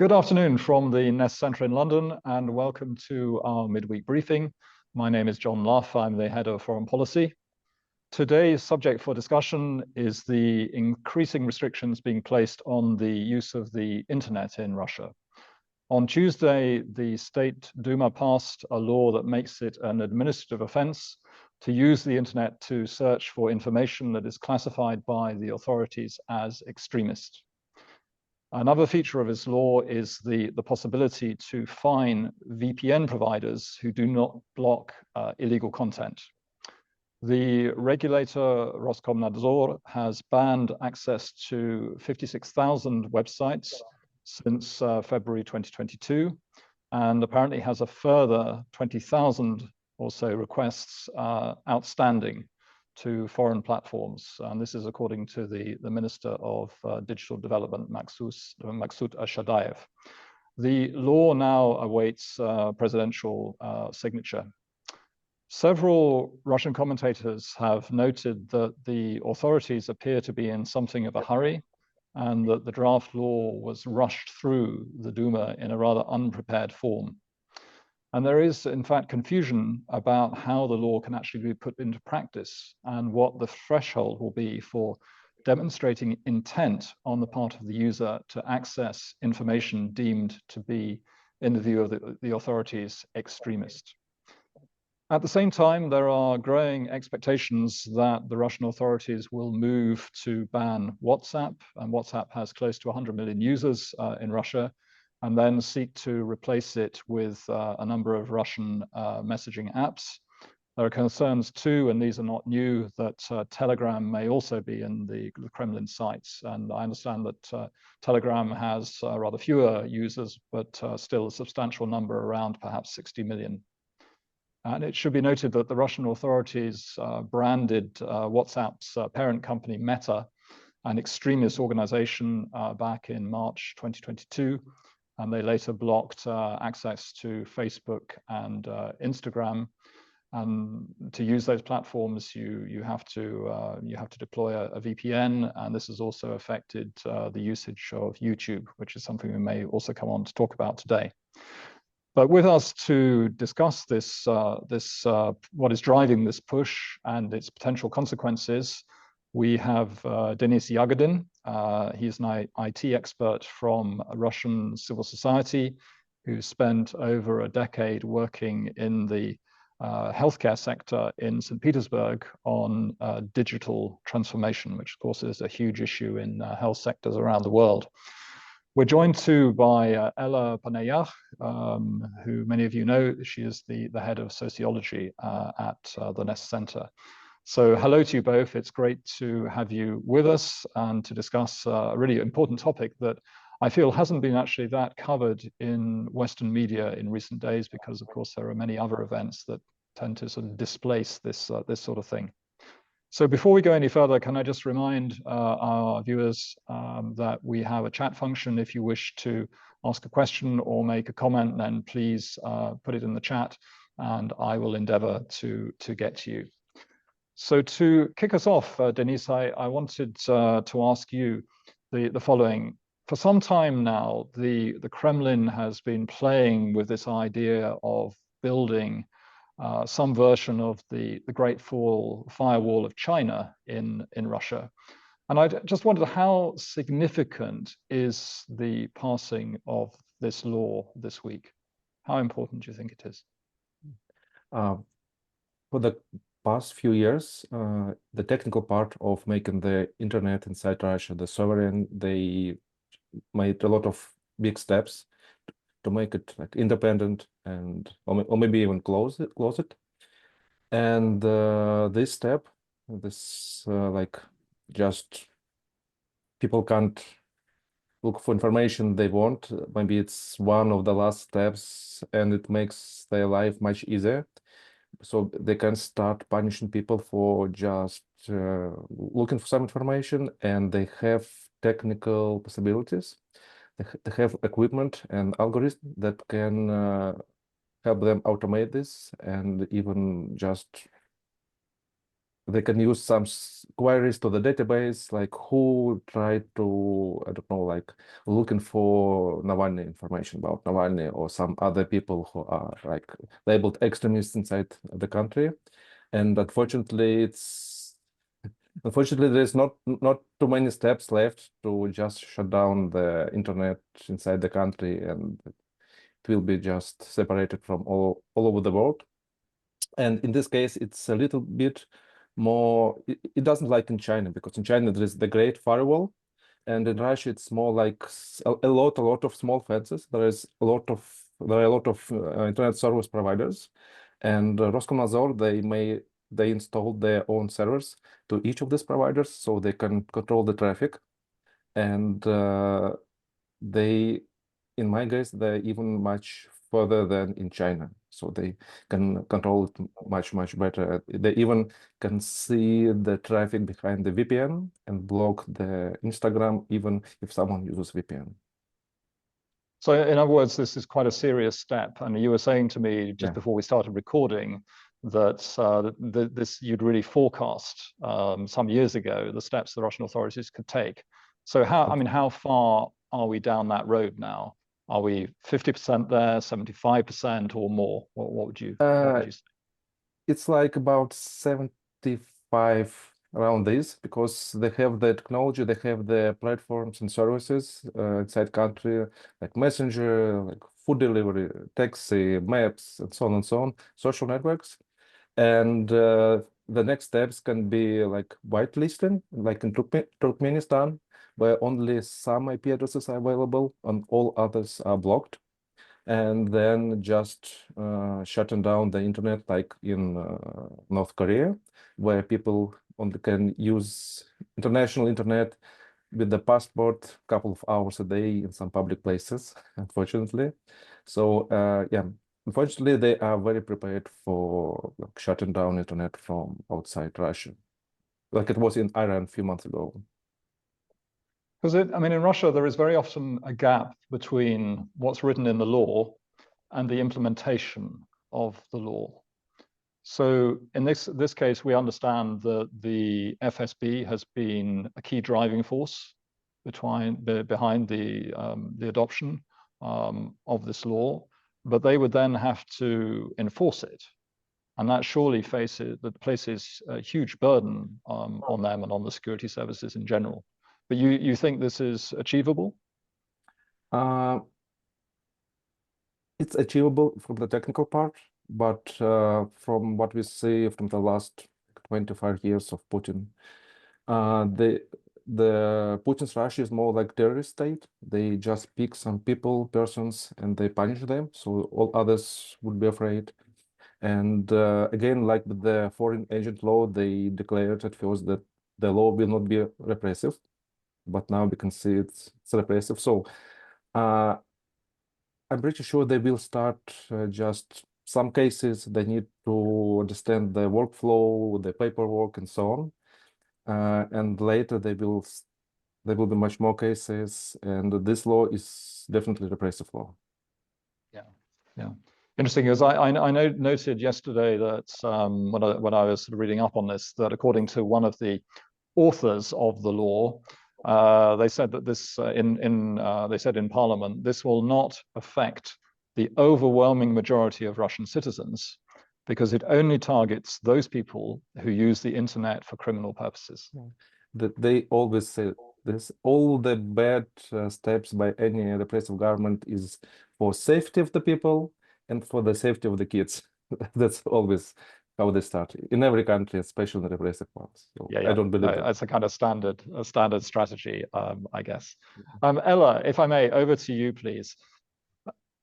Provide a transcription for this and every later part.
Good afternoon from the NEST Centre in London, and welcome to our midweek briefing. My name is John Lough. I'm the head of foreign policy. Today's subject for discussion is the increasing restrictions being placed on the use of the internet in Russia. On Tuesday, the State Duma passed a law that makes it an administrative offense to use the internet to search for information that is classified by the authorities as extremist. Another feature of this law is the possibility to fine VPN providers who do not block illegal content. The regulator Roskomnadzor has banned access to 56,000 websites since February 2022, and apparently has a further 20,000 or so requests outstanding to foreign platforms. And this is according to the Minister of Digital Development, Maksud Ashadayev. The law now awaits presidential signature. Several Russian commentators have noted that the authorities appear to be in something of a hurry, and that the draft law was rushed through the Duma in a rather unprepared form. And there is, in fact, confusion about how the law can actually be put into practice and what the threshold will be for demonstrating intent on the part of the user to access information deemed to be, in the view of the authorities, extremist. At the same time, there are growing expectations that the Russian authorities will move to ban WhatsApp, and WhatsApp has close to 100 million users in Russia, and then seek to replace it with a number of Russian messaging apps. There are concerns too, and these are not new, that Telegram may also be in the Kremlin sites. And I understand that Telegram has rather fewer users, but still a substantial number, around perhaps 60 million. And it should be noted that the Russian authorities branded WhatsApp's parent company Meta an extremist organization back in March 2022. And they later blocked access to Facebook and Instagram. And to use those platforms, you have to deploy a VPN, and this has also affected the usage of YouTube, which is something we may also come on to talk about today. But with us to discuss this, what is driving this push and its potential consequences, we have Denis Yagodin. He's an IT expert from Russian civil society who spent over a decade working in the healthcare sector in St. Petersburg on digital transformation, which of course is a huge issue in health sectors around the world. We're joined too by Ella Paneyakh, who many of you know. She is the head of sociology at the NEST Centre. So hello to you both. It's great to have you with us and to discuss a really important topic that I feel hasn't been actually that covered in Western media in recent days, because of course there are many other events that tend to sort of displace this sort of thing. So before we go any further, can I just remind our viewers that we have a chat function. If you wish to ask a question or make a comment, then please put it in the chat and I will endeavor to get to you. So to kick us off, Denis, I wanted to ask you the following. For some time now, the Kremlin has been playing with this idea of building some version of the Great Firewall of China in Russia. And I just wondered, how significant is the passing of this law this week? How important do you think it is? For the past few years, the technical part of making the internet inside Russia, the sovereign, they made a lot of big steps to make it like independent and or maybe even close it. And this step, like just people can't look for information they want. Maybe it's one of the last steps, and it makes their life much easier. So they can start punishing people for just looking for some information, and they have technical possibilities. They have equipment and algorithms that can help them automate this, and even just they can use some queries to the database, like who tried to, I don't know, like looking for Navalny information about Navalny or some other people who are like labeled extremists inside the country. And unfortunately, there's not too many steps left to just shut down the internet inside the country, and it will be just separated from all over the world. And in this case, it's a little bit more, it doesn't like in China, because in China there is the Great Firewall, and in Russia it's more like a lot of small fences. There are a lot of internet service providers, and Roskomnadzor, they install their own servers to each of these providers so they can control the traffic. And in my case, they're even much further than in China. So they can control it much better. They even can see the traffic behind the VPN and block the Instagram, even if someone uses VPN. So in other words, this is quite a serious step. And you were saying to me just Yeah. before we started recording that this you'd really forecast some years ago the steps the Russian authorities could take. So how far are we down that road now? Are we 50% there, 75% or more? What would you say? It's like about 75 around this, because they have the technology, they have the platforms and services inside country, like Messenger, like food delivery, taxi, maps, and so on, social networks. And the next steps can be like whitelisting, like in Turkmenistan, where only some IP addresses are available and all others are blocked. And then just shutting down the internet, like in North Korea, where people only can use international internet with the passport a couple of hours a day in some public places, unfortunately. So yeah, unfortunately, they are very prepared for like, shutting down internet from outside Russia, like it was in Iran a few months ago. Because in Russia, there is very often a gap between what's written in the law and the implementation of the law. So in this case, we understand that the FSB has been a key driving force behind the adoption of this law, but they would then have to enforce it. And that surely places a huge burden on them and on the security services in general. But you think this is achievable? It's achievable from the technical part, but from what we see from the last 25 years of Putin, the Putin's Russia is more like terrorist state. They just pick some persons, and they punish them, so all others would be afraid. And again, like with the foreign agent law, they declared at first that the law will not be repressive, but now we can see it's repressive. So I'm pretty sure they will start just some cases. They need to understand the workflow, the paperwork, and so on. And later there will be much more cases, and this law is definitely a repressive law. Yeah. Interesting, because I noted yesterday that when I was reading up on this, that according to one of the authors of the law, they said that this they said in Parliament, this will not affect the overwhelming majority of Russian citizens because it only targets those people who use the internet for criminal purposes. They always say this: all the bad steps by any repressive government is for safety of the people and for the safety of the kids. That's always how they start in every country, especially in the repressive ones. So Yeah. I don't believe that. It's a kind of standard strategy, I guess. Ella, if I may, over to you, please.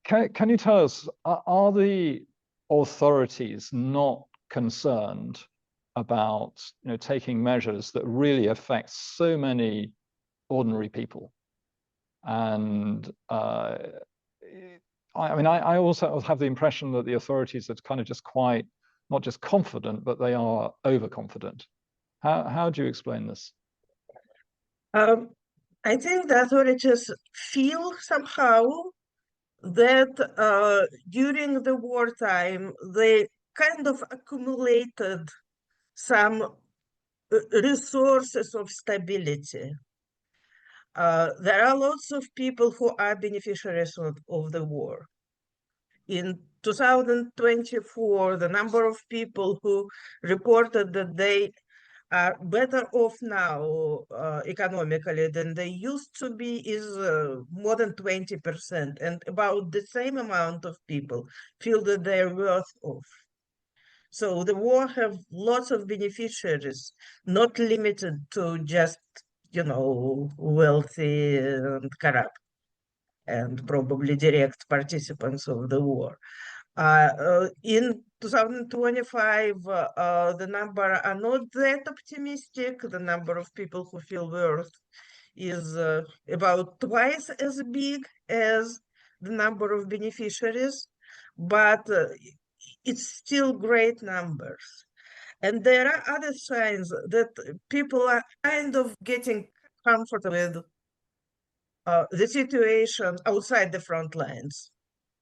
Can you tell us, are the authorities not concerned about taking measures that really affect so many ordinary people? And I also have the impression that the authorities are kind of just quite not just confident, but they are overconfident. How do you explain this? I think the authorities feel somehow that during the wartime, they kind of accumulated some resources of stability. There are lots of people who are beneficiaries of the war. In 2024, the number of people who reported that they are better off now economically than they used to be is more than 20%, and about the same amount of people feel that they're worse off. So the war have lots of beneficiaries, not limited to just, wealthy and corrupt and probably direct participants of the war. In 2025, the number are not that optimistic. The number of people who feel worse is about twice as big as the number of beneficiaries, but it's still great numbers. And there are other signs that people are kind of getting comfortable with the situation outside the front lines,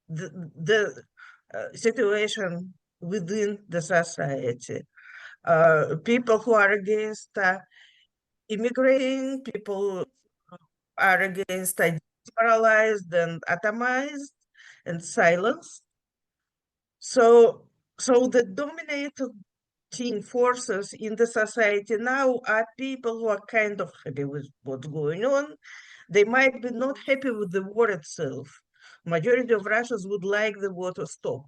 the situation within the society. People who are against immigrating, people are against demoralized and atomized and silenced. So the dominating forces in the society now are people who are kind of happy with what's going on. They might be not happy with the war itself. Majority of Russians would like the war to stop.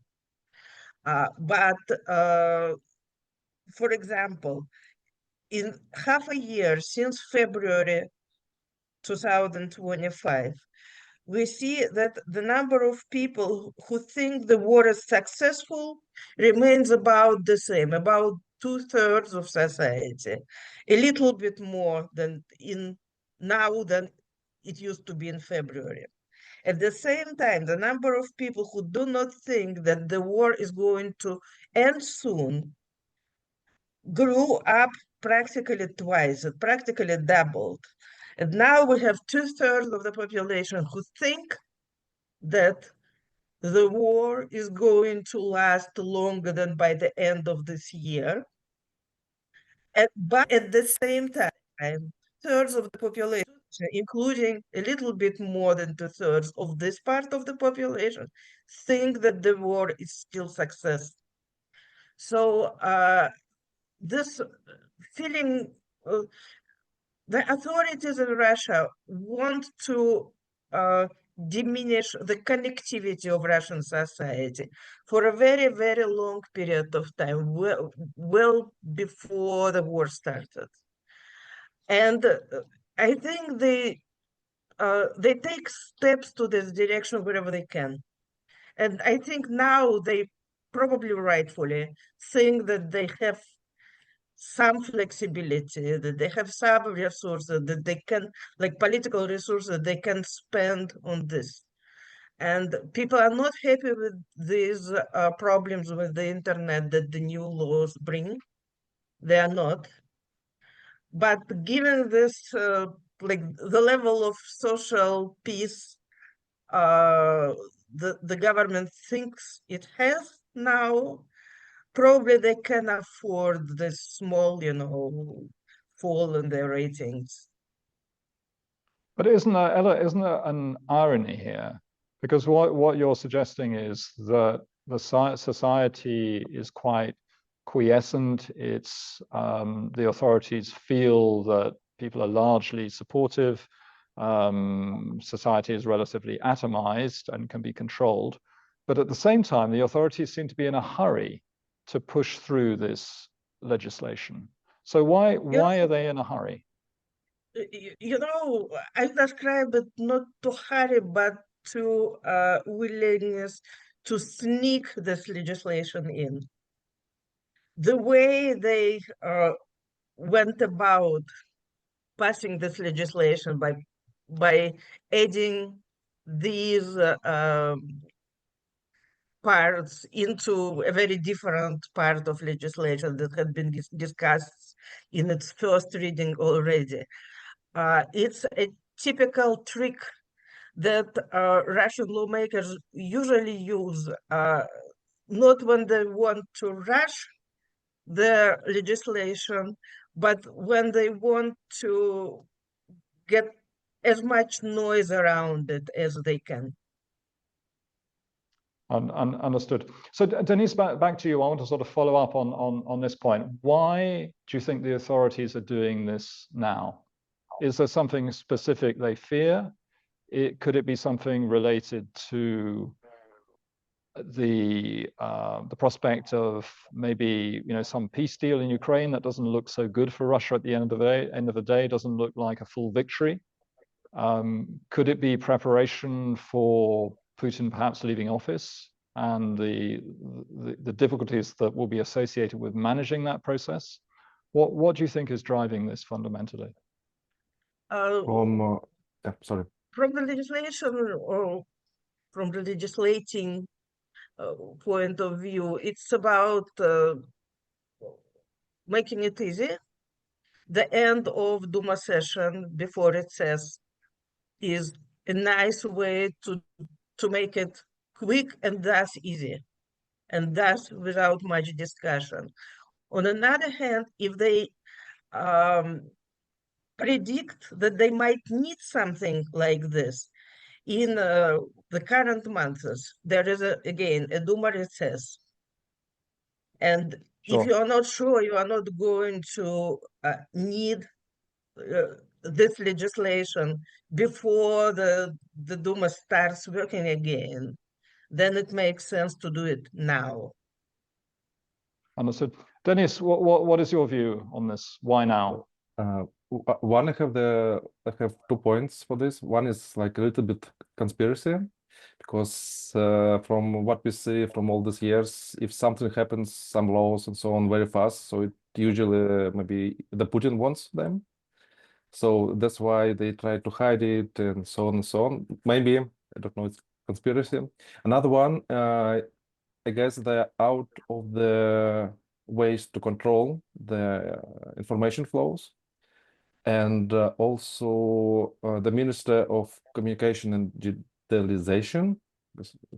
But for example, in half a year since February 2025, we see that the number of people who think the war is successful remains about the same, about 2/3 of society, a little bit more than now than it used to be in February. At the same time, the number of people who do not think that the war is going to end soon grew up practically twice, it practically doubled. And now we have 2/3 of the population who think that the war is going to last longer than by the end of this year. But at the same time, thirds of the population, including a little bit more than 2/3 of this part of the population, think that the war is still success. So this feeling, the authorities in Russia want to diminish the connectivity of Russian society for a very, very long period of time, well before the war started. And I think they take steps to this direction wherever they can. And I think now they probably rightfully think that they have some flexibility, that they have some resources that they can, like political resources, they can spend on this. And people are not happy with these problems with the internet that the new laws bring. They are not. But given this, like the level of social peace the government thinks it has now, probably they can afford this small, fall in their ratings. But isn't there, Ella, isn't there an irony here? Because what you're suggesting is that the society is quite quiescent. It's the authorities feel that people are largely supportive. Society is relatively atomized and can be controlled. But at the same time, the authorities seem to be in a hurry to push through this legislation. So why are they in a hurry? I describe it not to hurry, but to willingness to sneak this legislation in. The way they went about passing this legislation by adding these parts into a very different part of legislation that had been discussed in its first reading already. It's a typical trick that Russian lawmakers usually use, not when they want to rush the legislation, but when they want to get as much noise around it as they can. Understood. So Denis, back to you. I want to sort of follow up on this point. Why do you think the authorities are doing this now? Is there something specific they fear? Could it be something related to the prospect of maybe some peace deal in Ukraine that doesn't look so good for Russia at the end of the day, doesn't look like a full victory? Could it be preparation for Putin perhaps leaving office and the difficulties that will be associated with managing that process? What do you think is driving this fundamentally? Sorry. From the legislation or from the legislating point of view, it's about making it easy. The end of Duma session before recess is a nice way to make it quick and thus easy, and thus without much discussion. On the other hand, if they predict that they might need something like this in the current months, there is again a Duma recess. And Sure. if you are not sure you are not going to need this legislation before the Duma starts working again, then it makes sense to do it now. Understood. Denis, what is your view on this? Why now? One, I have 2 points for this. One is like a little bit conspiracy, because from what we see from all these years, if something happens, some laws and so on very fast, so it usually maybe the Putin wants them. So that's why they try to hide it and so on and so on. Maybe, I don't know, it's conspiracy. Another one, I guess they're out of the ways to control the information flows. And also the Minister of Communication and Digitalization,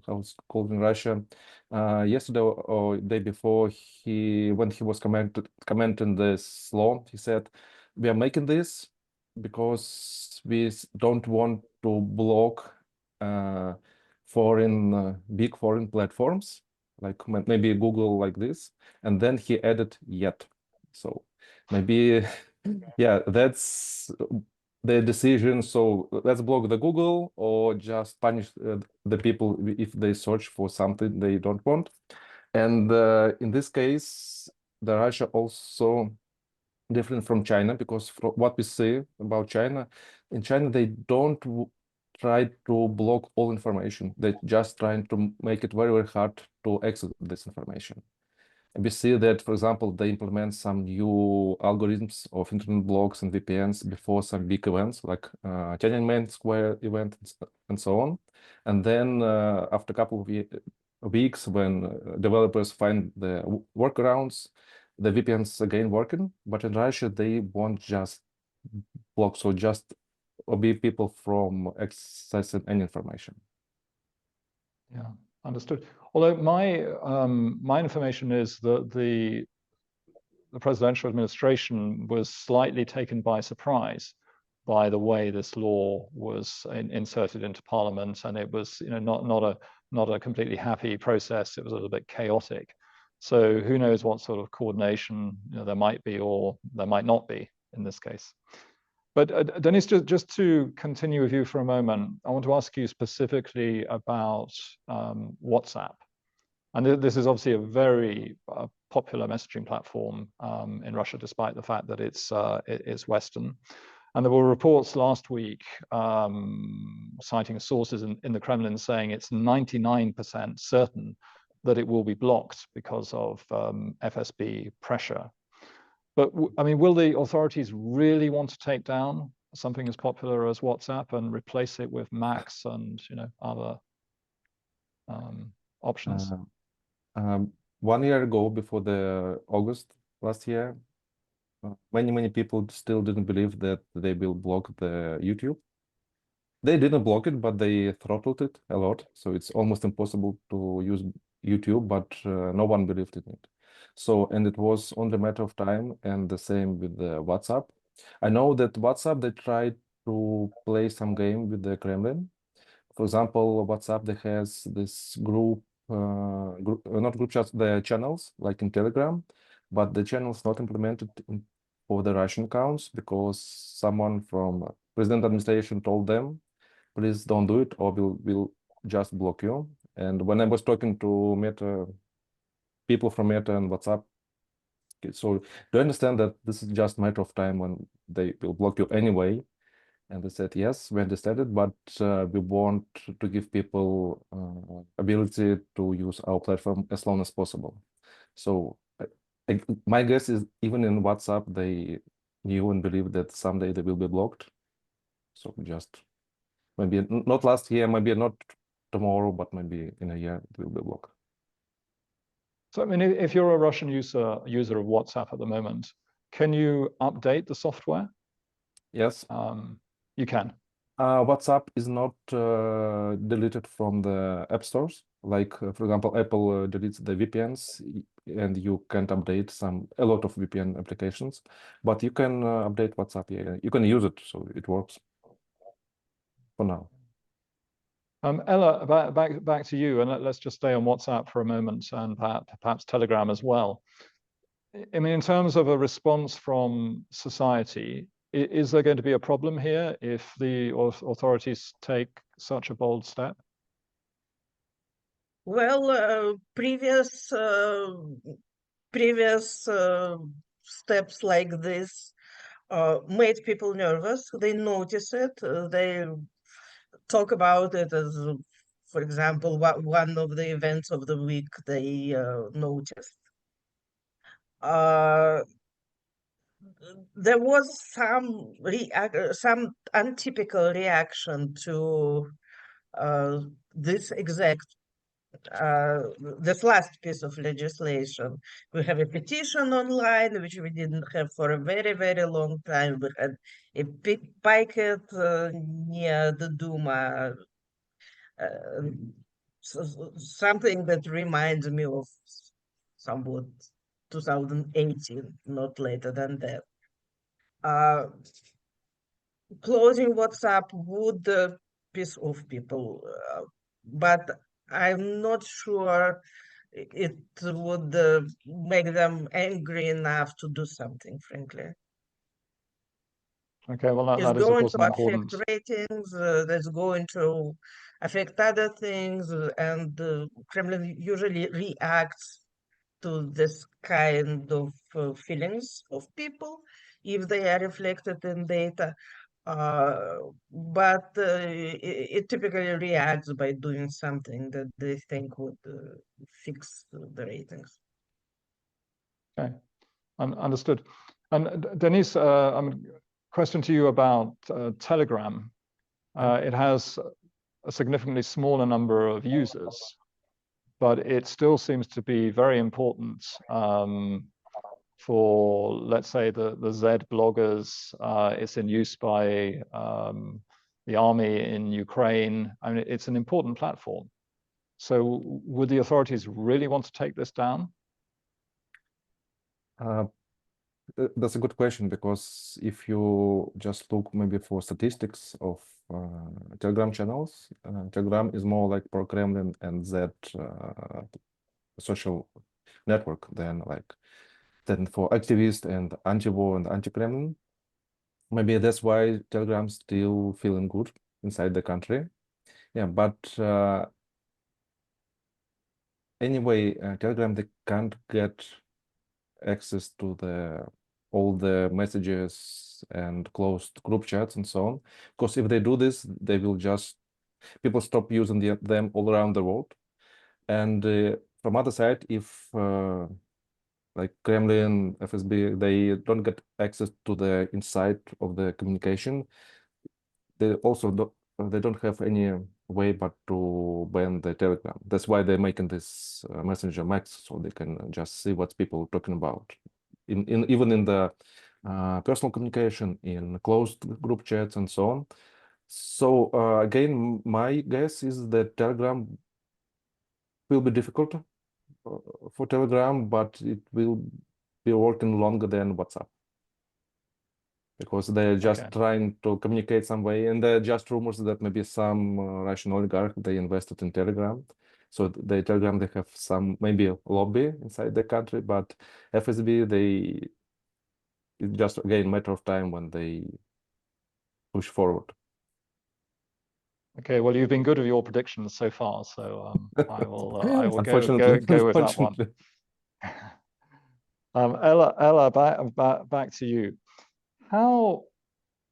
how it's called in Russia, yesterday or day before, when he was commenting this law, he said, we are making this because we don't want to block big foreign platforms, like maybe Google like this. And then he added yet. So maybe, yeah, that's the decision. So let's block the Google or just punish the people if they search for something they don't want. And in this case, the Russia also different from China, because from what we see about China, in China, they don't try to block all information. They're just trying to make it very, very hard to access this information. And we see that, for example, they implement some new algorithms of internet blocks and VPNs before some big events like Tiananmen Square event and so on. And then after a couple of weeks, when developers find the workarounds, the VPNs again working. But in Russia, they won't just block, so just forbid people from accessing any information. Yeah, understood. Although my information is that the presidential administration was slightly taken by surprise by the way this law was inserted into Parliament, and it was not a completely happy process. It was a little bit chaotic. So who knows what sort of coordination there might be or there might not be in this case. But Denis, just to continue with you for a moment, I want to ask you specifically about WhatsApp. And this is obviously a very popular messaging platform in Russia, despite the fact that it's Western. And there were reports last week citing sources in the Kremlin saying it's 99% certain that it will be blocked because of FSB pressure. But I mean, will the authorities really want to take down something as popular as WhatsApp and replace it with Max and other options? 1 year ago, before the August last year, many people still didn't believe that they will block the YouTube. They didn't block it, but they throttled it a lot. So it's almost impossible to use YouTube, but no one believed in it. So, and it was only a matter of time, and the same with the WhatsApp. I know that WhatsApp, they tried to play some game with the Kremlin. For example, WhatsApp, they has this not group chats, the channels, like in Telegram, but the channels not implemented for the Russian accounts because someone from president administration told them, please don't do it or we'll just block you. And when I was talking to Meta, people from Meta and WhatsApp, so do you understand that this is just a matter of time when they will block you anyway? And they said, yes, we understand it, but we want to give people ability to use our platform as long as possible. So my guess is even in WhatsApp, they knew and believed that someday they will be blocked. So just maybe not last year, maybe not tomorrow, but maybe in a year it will be blocked. So, I mean, if you're a Russian user of WhatsApp at the moment, can you update the software? Yes. You can. WhatsApp is not deleted from the app stores. Like, for example, Apple deletes the VPNs and you can't update a lot of VPN applications, but you can update WhatsApp. Yeah, you can use it, so it works for now. Ella, back to you, and let's just stay on WhatsApp for a moment, and perhaps Telegram as well. I mean, in terms of a response from society, is there going to be a problem here if the authorities take such a bold step? Well, previous steps like this made people nervous. They notice it. They talk about it as, for example, one of the events of the week they noticed. There was some untypical reaction to this last piece of legislation. We have a petition online, which we didn't have for a very, very long time. We had a picket near the Duma, something that reminds me of somewhat 2018, not later than that. Closing WhatsApp would piss off people, but I'm not sure it would make them angry enough to do something, frankly. Okay, well, that It's is, of going course, to an affect important... ratings, that's going to affect other things, and the Kremlin usually reacts to this kind of feelings of people if they are reflected in data. But it typically reacts by doing something that they think would fix the ratings. Okay, understood. And Denis, question to you about Telegram. It has a significantly smaller number of users, but it still seems to be very important for, let's say, the Z bloggers. It's in use by the army in Ukraine. I mean, it's an important platform. So would the authorities really want to take this down? That's a good question, because if you just look maybe for statistics of Telegram channels, Telegram is more like pro-Kremlin and Z social network than for activists and anti-war and anti-Kremlin. Maybe that's why Telegram's still feeling good inside the country. Yeah, but anyway, Telegram, they can't get access to all the messages and closed group chats and so on. Because if they do this, they will people stop using them all around the world. And from other side, if like Kremlin, FSB, they don't get access to the inside of the communication, they also don't have any way but to ban the Telegram. That's why they're making this Messenger Max, so they can just see what people are talking about. Even in the personal communication, in closed group chats and so on. So again, my guess is that Telegram will be difficult for Telegram, but it will be working longer than WhatsApp, because they're just trying to communicate some way, and there are just rumors that maybe some Russian oligarch, they invested in Telegram. So the Telegram, they have some maybe lobby inside the country, but FSB, it's just again a matter of time when they push forward. Okay, well, you've been good with your predictions so far, so I will Unfortunately, go with that one. Ella, back to you. How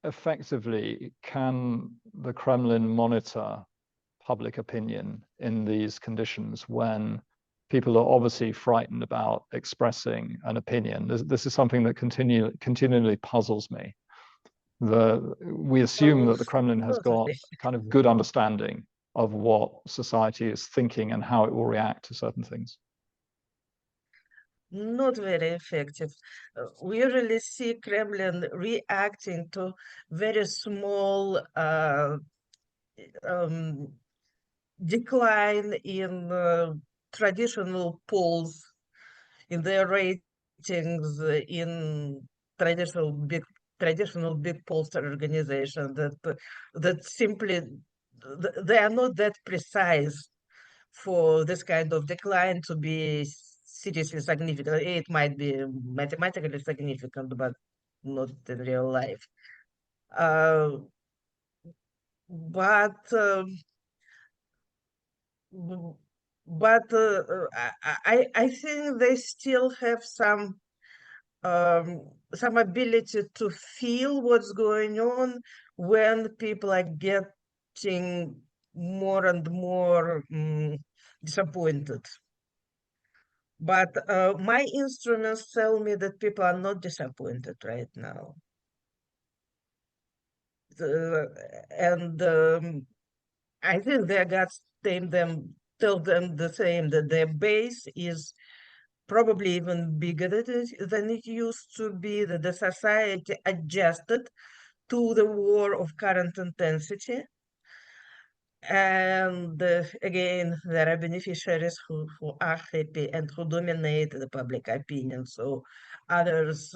effectively can the Kremlin monitor public opinion in these conditions when people are obviously frightened about expressing an opinion? This is something that continually puzzles me. We assume that the Kremlin has got a kind of good understanding of what society is thinking and how it will react to certain things. Not very effective. We usually see Kremlin reacting to very small decline in traditional polls, in their ratings, in traditional big pollster organization that simply they are not that precise for this kind of decline to be seriously significant. It might be mathematically significant, but not in real life. I think they still have some ability to feel what's going on when people are getting more and more disappointed. But my instruments tell me that people are not disappointed right now. I think their guts tell them the same, that their base is probably even bigger than it used to be, that the society adjusted to the war of current intensity. And again, there are beneficiaries who are happy and who dominate the public opinion. So others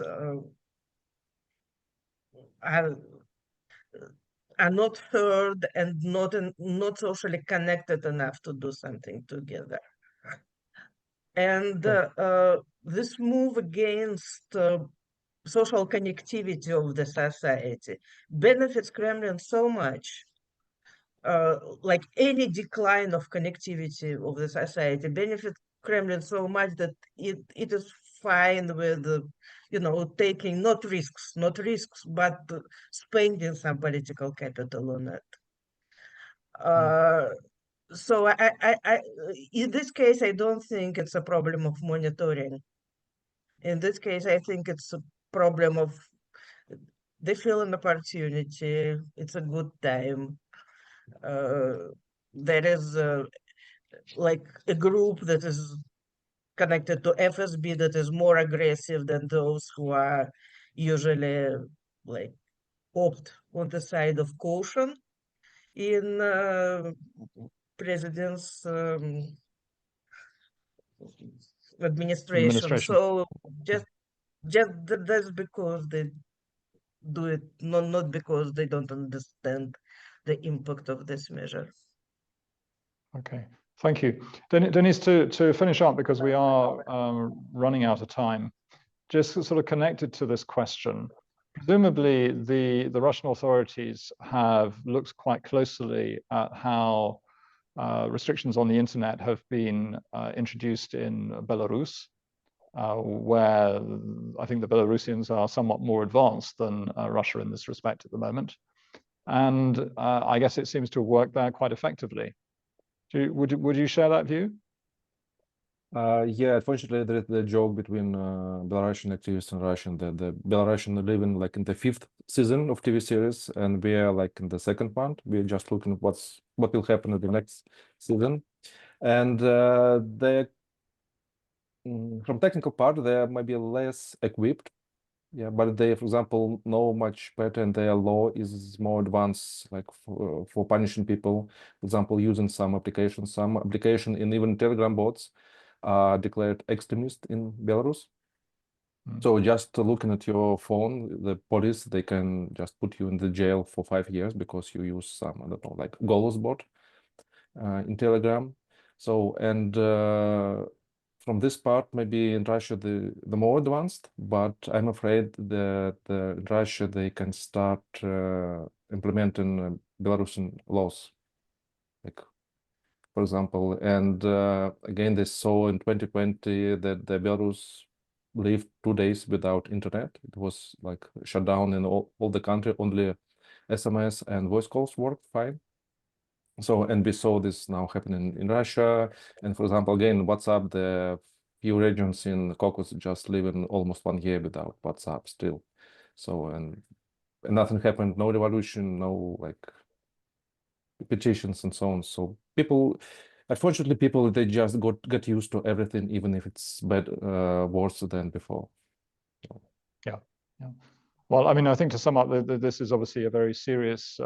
are not heard and not socially connected enough to do something together. And this move against social connectivity of the society benefits Kremlin so much. Like any decline of connectivity of the society benefits Kremlin so much that it is fine with, taking not risks, but spending some political capital on it. So in this case, I don't think it's a problem of monitoring. In this case, I think it's a problem of they feel an opportunity. It's a good time. There is like a group that is connected to FSB that is more aggressive than those who are usually like opt on the side of caution in president's administration. So just that's because they do it, not because they don't understand the impact of this measure. Okay, thank you. Denis, to finish up, because we are running out of time, just sort of connected to this question, presumably the Russian authorities have looked quite closely at how restrictions on the internet have been introduced in Belarus, where I think the Belarusians are somewhat more advanced than Russia in this respect at the moment. And I guess it seems to have worked there quite effectively. Would you share that view? Yeah, unfortunately, there is the joke between Belarusian activists and Russian that the Belarusian are living like in the 5th season of TV series, and we are like in the second part. We're just looking at what will happen in the next season, and they, from technical part, they are maybe less equipped. Yeah, but they, for example, know much better, and their law is more advanced, like for punishing people. For example, using some application and even Telegram bots, are declared extremist in Belarus. Mm. So just looking at your phone, the police, they can just put you in the jail for 5 years because you use some, I don't know, like Golos bot in Telegram. So, and from this part, maybe in Russia, the more advanced, but I'm afraid that in Russia, they can start implementing Belarusian laws, like, for example, and again, they saw in 2020 that the Belarus lived 2 days without internet. It was like shut down in all the country, only SMS and voice calls worked fine. So, and we saw this now happening in Russia. And for example, again, WhatsApp, the few regions in Caucasus just living almost 1 year without WhatsApp still. So, and nothing happened, no revolution, no like petitions and so on. So people, unfortunately, people, they just get used to everything, even if it's bad, worse than before. Yeah. Well, I mean, I think to sum up, this is obviously a very serious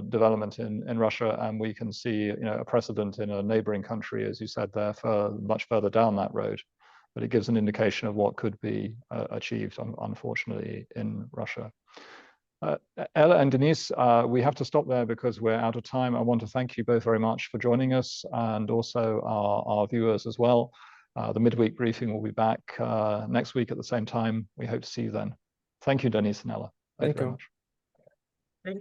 development in Russia, and we can see, a precedent in a neighboring country, as you said there, for much further down that road. But it gives an indication of what could be achieved, unfortunately, in Russia. Ella and Denis, we have to stop there because we're out of time. I want to thank you both very much for joining us, and also our viewers as well. The midweek briefing will be back next week at the same time. We hope to see you then. Thank you, Denis and Ella. Thank you Very much.